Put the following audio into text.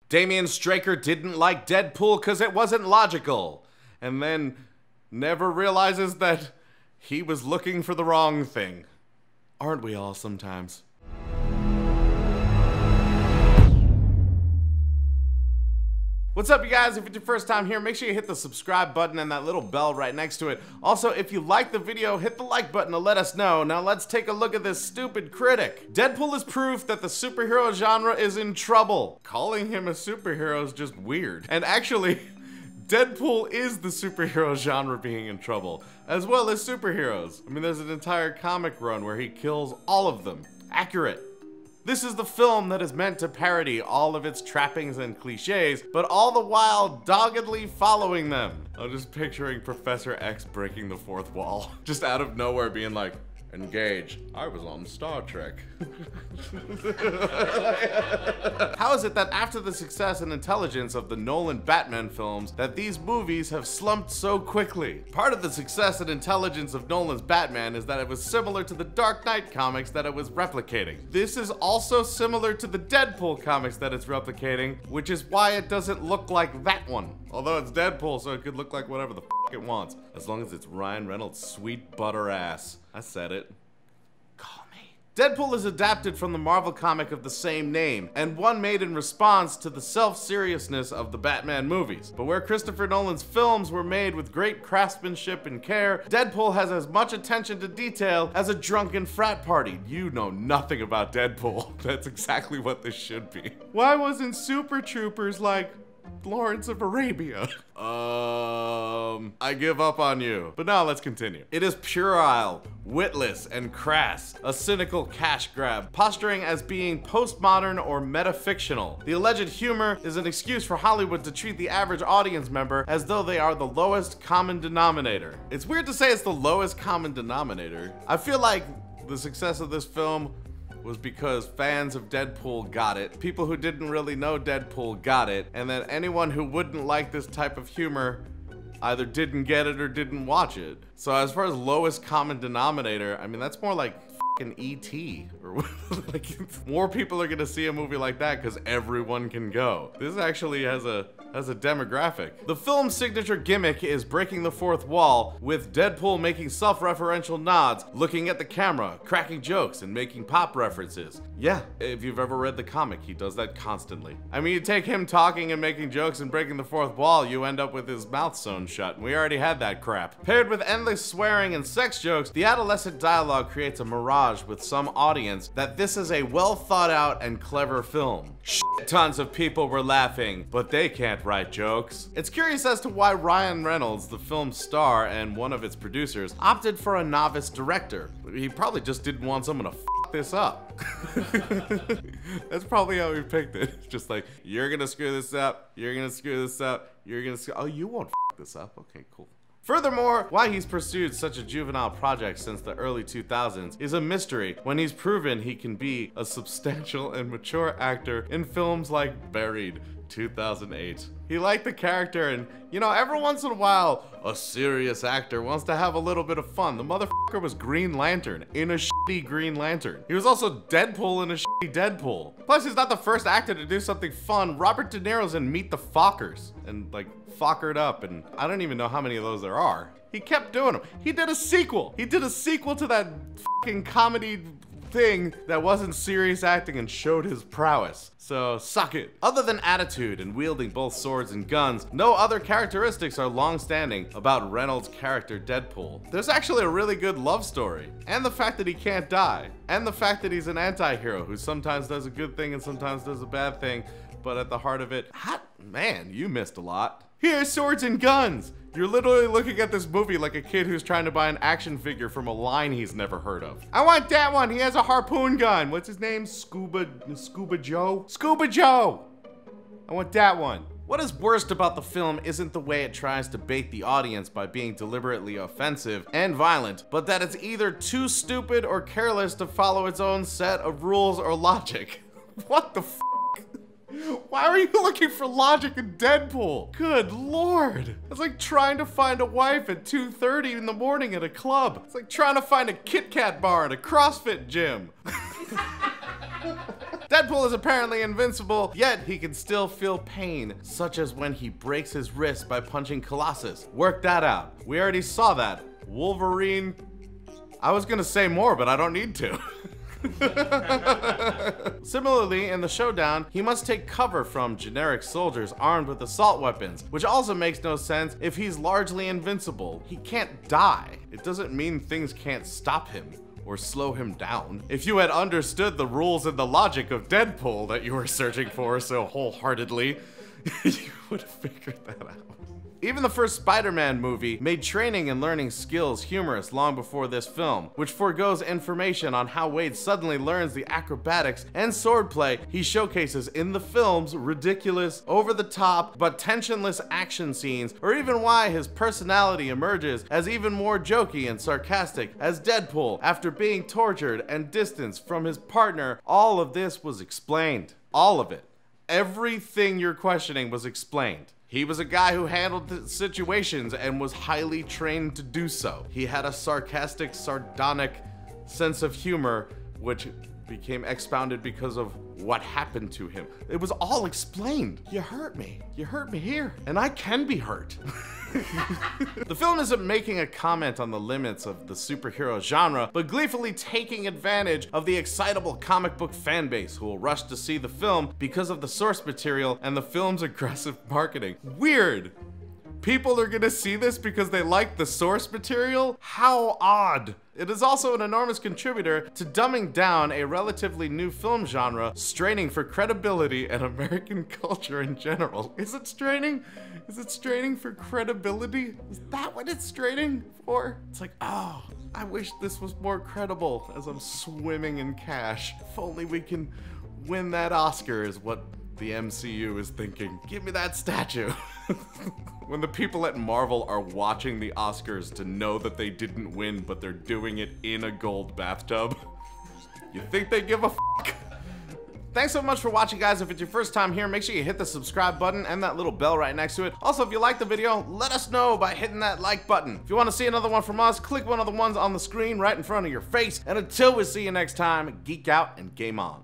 Damian Straker didn't like Deadpool because it wasn't logical, and then never realizes that he was looking for the wrong thing. Aren't we all sometimes? What's up, you guys? If it's your first time here, make sure you hit the subscribe button and that little bell right next to it. Also, if you like the video, hit the like button to let us know. Now let's take a look at this stupid critic. Deadpool is proof that the superhero genre is in trouble. Calling him a superhero is just weird. And actually, Deadpool is the superhero genre being in trouble, as well as superheroes. I mean, there's an entire comic run where he kills all of them. Accurate. This is the film that is meant to parody all of its trappings and cliches, but all the while doggedly following them. I'm just picturing Professor X breaking the fourth wall. Just out of nowhere being like, engage, I was on Star Trek. How is it that after the success and intelligence of the Nolan Batman films, that these movies have slumped so quickly? Part of the success and intelligence of Nolan's Batman is that it was similar to the Dark Knight comics that it was replicating. This is also similar to the Deadpool comics that it's replicating, which is why it doesn't look like that one. Although it's Deadpool, so it could look like whatever the f it wants, as long as it's Ryan Reynolds' sweet butter ass. I said it. Call me. Deadpool is adapted from the Marvel comic of the same name, and one made in response to the self-seriousness of the Batman movies. But where Christopher Nolan's films were made with great craftsmanship and care, Deadpool has as much attention to detail as a drunken frat party. You know nothing about Deadpool. That's exactly what this should be. Why wasn't Super Troopers like Lawrence of Arabia? I give up on you. But now let's continue. It is puerile, witless, and crass, a cynical cash grab, posturing as being postmodern or metafictional. The alleged humor is an excuse for Hollywood to treat the average audience member as though they are the lowest common denominator. It's weird to say it's the lowest common denominator. I feel like the success of this film was because fans of Deadpool got it, people who didn't really know Deadpool got it, and that anyone who wouldn't like this type of humor either didn't get it or didn't watch it. So as far as lowest common denominator, I mean, that's more like fucking E.T. or like, more people are gonna see a movie like that because everyone can go. This actually has a demographic. The film's signature gimmick is breaking the fourth wall, with Deadpool making self-referential nods, looking at the camera, cracking jokes, and making pop references. Yeah, if you've ever read the comic, he does that constantly. I mean, you take him talking and making jokes and breaking the fourth wall, you end up with his mouth sewn shut, and we already had that crap. Paired with endless swearing and sex jokes, the adolescent dialogue creates a mirage with some audience that this is a well thought out and clever film. Tons of people were laughing, but they can't write jokes. It's curious as to why Ryan Reynolds, the film's star and one of its producers, opted for a novice director. He probably just didn't want someone to f this up. That's probably how he picked it. Just like, you're gonna screw this up, you're gonna screw this up, you're gonna screw, oh, you won't f this up, okay, cool. Furthermore, why he's pursued such a juvenile project since the early 2000s is a mystery when he's proven he can be a substantial and mature actor in films like Buried, 2008. He liked the character, and you know, every once in a while, a serious actor wants to have a little bit of fun. The motherfucker was Green Lantern in a shitty Green Lantern. He was also Deadpool in a shitty Deadpool. Plus, he's not the first actor to do something fun. Robert De Niro's in Meet the Fockers, and like, Fockered Up, and I don't even know how many of those there are. He kept doing them. He did a sequel. He did a sequel to that fucking comedy thing that wasn't serious acting and showed his prowess. So suck it. Other than attitude and wielding both swords and guns, no other characteristics are long-standing about Reynolds' character Deadpool. There's actually a really good love story, and the fact that he can't die, and the fact that he's an anti-hero who sometimes does a good thing and sometimes does a bad thing, but at the heart of it, man, you missed a lot. Here's swords and guns. You're literally looking at this movie like a kid who's trying to buy an action figure from a line he's never heard of. I want that one. He has a harpoon gun. What's his name? Scuba Joe? Scuba Joe. I want that one. What is worst about the film isn't the way it tries to bait the audience by being deliberately offensive and violent, but that it's either too stupid or careless to follow its own set of rules or logic. What the f? Why are you looking for logic in Deadpool? Good lord. It's like trying to find a wife at 2:30 in the morning at a club. It's like trying to find a Kit Kat bar at a CrossFit gym. Deadpool is apparently invincible, yet he can still feel pain, such as when he breaks his wrist by punching Colossus. Work that out. We already saw that. Wolverine... I was gonna say more, but I don't need to. Similarly, in the showdown, he must take cover from generic soldiers armed with assault weapons, which also makes no sense if he's largely invincible. He can't die. It doesn't mean things can't stop him or slow him down. If you had understood the rules and the logic of Deadpool that you were searching for so wholeheartedly, you would have figured that out. Even the first Spider-Man movie made training and learning skills humorous long before this film, which forgoes information on how Wade suddenly learns the acrobatics and swordplay he showcases in the film's ridiculous, over-the-top, but tensionless action scenes, or even why his personality emerges as even more jokey and sarcastic as Deadpool after being tortured and distanced from his partner. All of this was explained. All of it. Everything you're questioning was explained. He was a guy who handled the situations and was highly trained to do so. He had a sarcastic, sardonic sense of humor, which became expounded because of what happened to him. It was all explained. You hurt me. You hurt me here. And I can be hurt. The film isn't making a comment on the limits of the superhero genre, but gleefully taking advantage of the excitable comic book fan base who will rush to see the film because of the source material and the film's aggressive marketing. Weird. People are gonna see this because they like the source material? How odd. It is also an enormous contributor to dumbing down a relatively new film genre, straining for credibility and American culture in general. Is it straining? Is it straining for credibility? Is that what it's straining for? It's like, oh, I wish this was more credible as I'm swimming in cash. If only we can win that Oscar is what the MCU is thinking. Give me that statue. When the people at Marvel are watching the Oscars to know that they didn't win, but they're doing it in a gold bathtub. You think they give a fuck? Thanks so much for watching, guys. If it's your first time here, make sure you hit the subscribe button and that little bell right next to it. Also, if you like the video, let us know by hitting that like button. If you want to see another one from us, click one of the ones on the screen right in front of your face. And until we see you next time, geek out and game on.